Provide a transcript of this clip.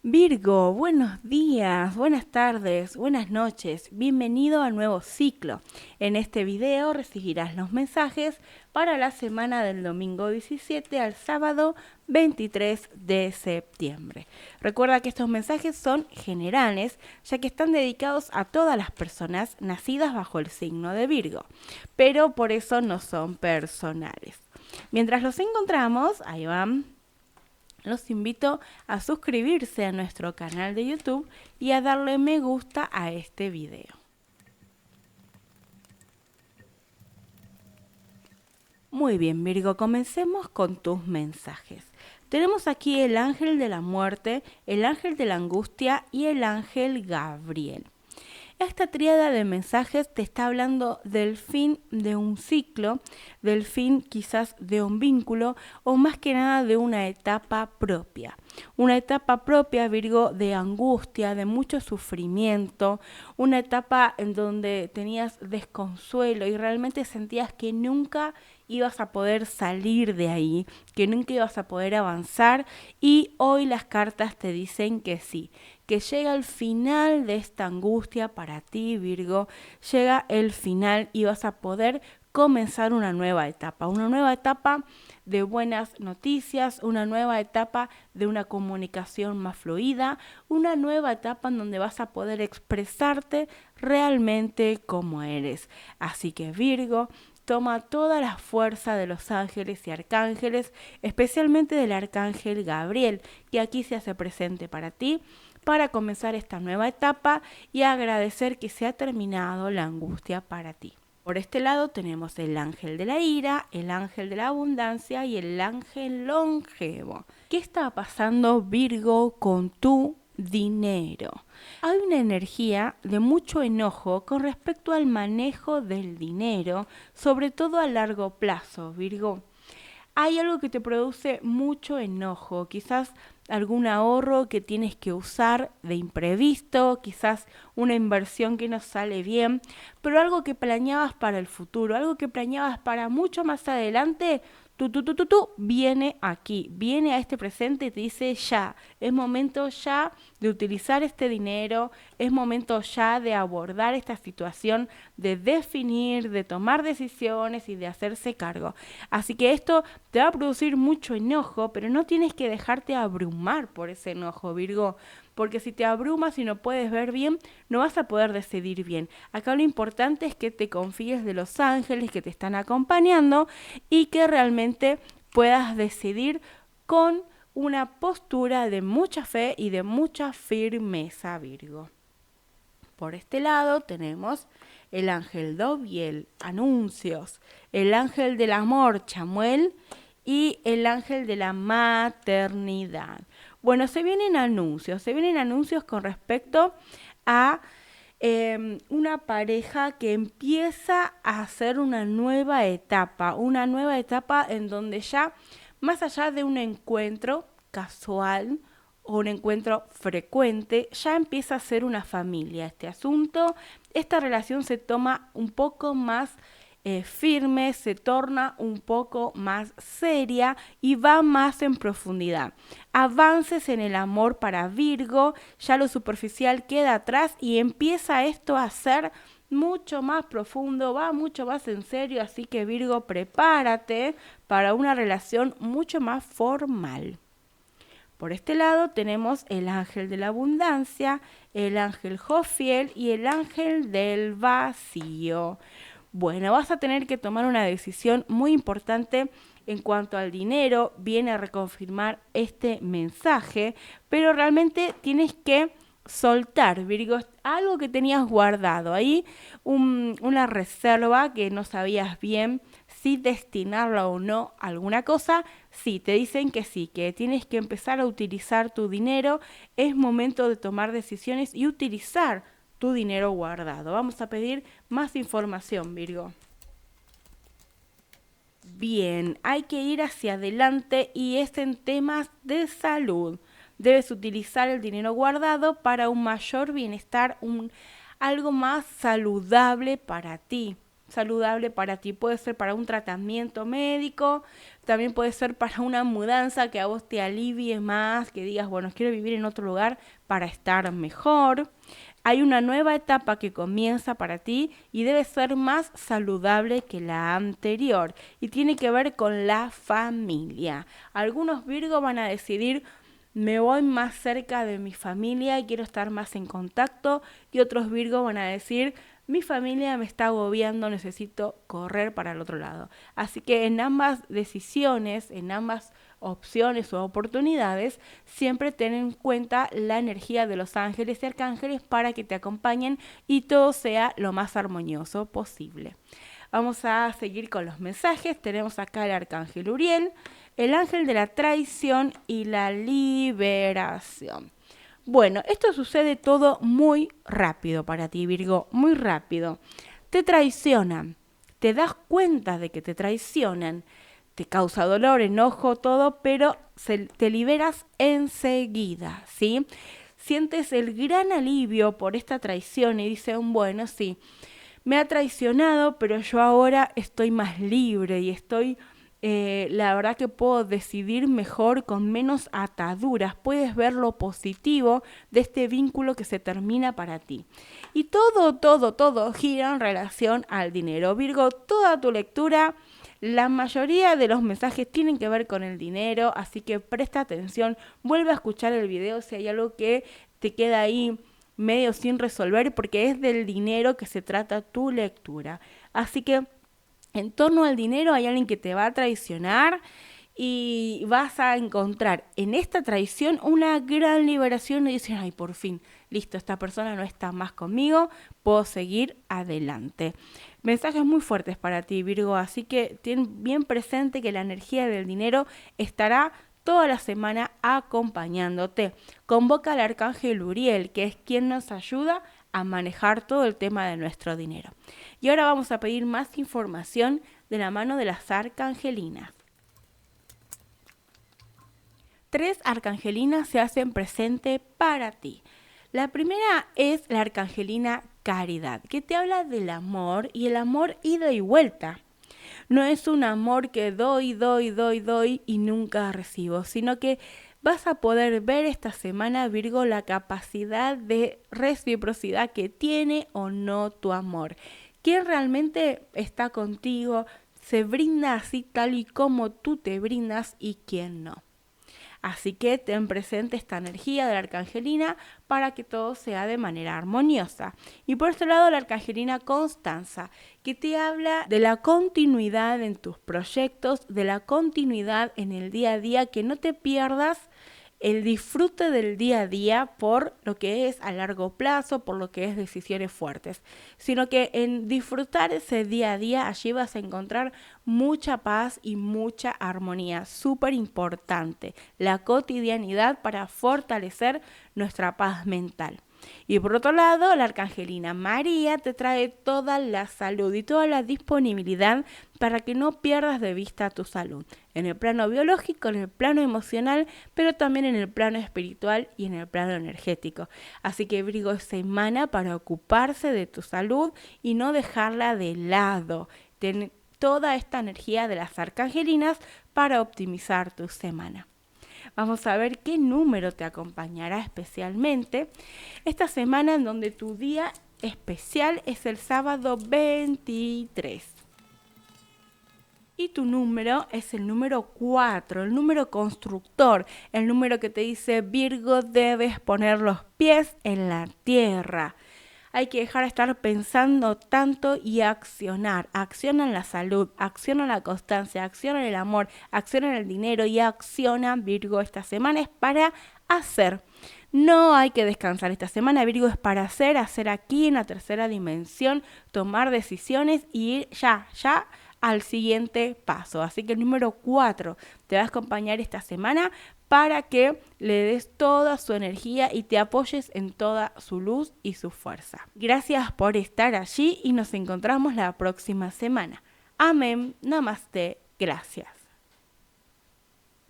Virgo, buenos días, buenas tardes, buenas noches, bienvenido a nuevo ciclo. En este video recibirás los mensajes para la semana del domingo 17 al sábado 23 de septiembre. Recuerda que estos mensajes son generales, ya que están dedicados a todas las personas nacidas bajo el signo de Virgo, pero por eso no son personales. Mientras los encontramos, ahí van. Los invito a suscribirse a nuestro canal de YouTube y a darle me gusta a este video. Muy bien, Virgo, comencemos con tus mensajes. Tenemos aquí el ángel de la muerte, el ángel de la angustia y el ángel Gabriel. Esta tríada de mensajes te está hablando del fin de un ciclo, del fin quizás de un vínculo o más que nada de una etapa propia. Una etapa propia, Virgo, de angustia, de mucho sufrimiento, una etapa en donde tenías desconsuelo y realmente sentías que nunca ibas a poder salir de ahí, que nunca ibas a poder avanzar y hoy las cartas te dicen que sí, que llega el final de esta angustia para ti, Virgo, llega el final y vas a poder comenzar una nueva etapa de buenas noticias, una nueva etapa de una comunicación más fluida, una nueva etapa en donde vas a poder expresarte realmente como eres. Así que Virgo, toma toda la fuerza de los ángeles y arcángeles, especialmente del arcángel Gabriel, que aquí se hace presente para ti, para comenzar esta nueva etapa y agradecer que se ha terminado la angustia para ti. Por este lado tenemos el ángel de la ira, el ángel de la abundancia y el ángel longevo. ¿Qué está pasando, Virgo, con tu dinero? Hay una energía de mucho enojo con respecto al manejo del dinero, sobre todo a largo plazo, Virgo. Hay algo que te produce mucho enojo, quizás algún ahorro que tienes que usar de imprevisto, quizás una inversión que no sale bien, pero algo que planeabas para el futuro, algo que planeabas para mucho más adelante, viene aquí, viene a este presente y te dice ya, es momento ya de utilizar este dinero, es momento ya de abordar esta situación, de definir, de tomar decisiones y de hacerse cargo. Así que esto te va a producir mucho enojo, pero no tienes que dejarte abrumar por ese enojo, Virgo, porque si te abrumas y no puedes ver bien, no vas a poder decidir bien. Acá lo importante es que te confíes de los ángeles que te están acompañando y que realmente puedas decidir con una postura de mucha fe y de mucha firmeza, Virgo. Por este lado tenemos el ángel Dobiel, anuncios, el ángel del amor, Chamuel, y el ángel de la maternidad. Bueno, se vienen anuncios con respecto a una pareja que empieza a hacer una nueva etapa en donde ya, más allá de un encuentro casual o un encuentro frecuente, ya empieza a ser una familia este asunto. Esta relación se toma un poco más firme, se torna un poco más seria y va más en profundidad. Avances en el amor para Virgo, ya lo superficial queda atrás y empieza esto a ser mucho más profundo, va mucho más en serio, así que Virgo, prepárate para una relación mucho más formal. Por este lado tenemos el ángel de la abundancia, el ángel Jofiel y el ángel del vacío. Bueno, vas a tener que tomar una decisión muy importante en cuanto al dinero. Viene a reconfirmar este mensaje, pero realmente tienes que soltar, Virgo, algo que tenías guardado ahí, una reserva que no sabías bien si destinarla o no a alguna cosa. Sí, te dicen que sí, que tienes que empezar a utilizar tu dinero, es momento de tomar decisiones y utilizar tu dinero guardado. Vamos a pedir más información, Virgo. Bien, hay que ir hacia adelante y es en temas de salud. Debes utilizar el dinero guardado para un mayor bienestar, algo más saludable para ti. saludable para ti. Puede ser para un tratamiento médico, también puede ser para una mudanza que a vos te alivie más, que digas, bueno, quiero vivir en otro lugar para estar mejor. Hay una nueva etapa que comienza para ti y debe ser más saludable que la anterior y tiene que ver con la familia. Algunos Virgo van a decidir, me voy más cerca de mi familia y quiero estar más en contacto, y otros Virgo van a decir, mi familia me está agobiando, necesito correr para el otro lado. Así que en ambas decisiones, en ambas opciones o oportunidades, siempre ten en cuenta la energía de los ángeles y arcángeles para que te acompañen y todo sea lo más armonioso posible. Vamos a seguir con los mensajes. Tenemos acá el arcángel Uriel, el ángel de la traición y la liberación. Bueno, esto sucede todo muy rápido para ti, Virgo, muy rápido. Te traicionan, te das cuenta de que te traicionan, te causa dolor, enojo, todo, pero te liberas enseguida, ¿sí? Sientes el gran alivio por esta traición y dices, bueno, sí, me ha traicionado, pero yo ahora estoy más libre y estoy... la verdad que puedo decidir mejor con menos ataduras. Puedes ver lo positivo de este vínculo que se termina para ti. Y todo gira en relación al dinero. Virgo, toda tu lectura, la mayoría de los mensajes tienen que ver con el dinero, así que presta atención, vuelve a escuchar el video si hay algo que te queda ahí medio sin resolver, porque es del dinero que se trata tu lectura. Así que en torno al dinero hay alguien que te va a traicionar y vas a encontrar en esta traición una gran liberación y dices, ay, por fin, listo, esta persona no está más conmigo, puedo seguir adelante. Mensajes muy fuertes para ti, Virgo, así que ten bien presente que la energía del dinero estará toda la semana acompañándote. Convoca al arcángel Uriel, que es quien nos ayuda a manejar todo el tema de nuestro dinero. Y ahora vamos a pedir más información de la mano de las arcangelinas. 3 arcangelinas se hacen presente para ti. La primera es la arcangelina Caridad, que te habla del amor y el amor ida y vuelta. No es un amor que doy y nunca recibo, sino que vas a poder ver esta semana, Virgo, la capacidad de reciprocidad que tiene o no tu amor. ¿Quién realmente está contigo? Se brinda así tal y como tú te brindas y quién no. Así que ten presente esta energía de la arcangelina para que todo sea de manera armoniosa. Y por este lado la arcangelina Constanza, que te habla de la continuidad en tus proyectos, de la continuidad en el día a día, que no te pierdas el disfrute del día a día por lo que es a largo plazo, por lo que es decisiones fuertes, sino que en disfrutar ese día a día allí vas a encontrar mucha paz y mucha armonía, súper importante, la cotidianidad para fortalecer nuestra paz mental. Y por otro lado, la arcangelina María te trae toda la salud y toda la disponibilidad para que no pierdas de vista tu salud, en el plano biológico, en el plano emocional, pero también en el plano espiritual y en el plano energético. Así que Virgo, es semana para ocuparse de tu salud y no dejarla de lado. Ten toda esta energía de las arcangelinas para optimizar tu semana. Vamos a ver qué número te acompañará especialmente esta semana, en donde tu día especial es el sábado 23. Y tu número es el número 4, el número constructor, el número que te dice, Virgo, debes poner los pies en la tierra. Hay que dejar de estar pensando tanto y accionar. Acciona en la salud, acciona en la constancia, acciona en el amor, acciona en el dinero y acciona, Virgo, esta semana es para hacer. No hay que descansar esta semana, Virgo, es para hacer aquí en la tercera dimensión, tomar decisiones y ir ya al siguiente paso. Así que el número 4 te va a acompañar esta semana para que le des toda su energía y te apoyes en toda su luz y su fuerza. Gracias por estar allí y nos encontramos la próxima semana. Amén, namaste, gracias.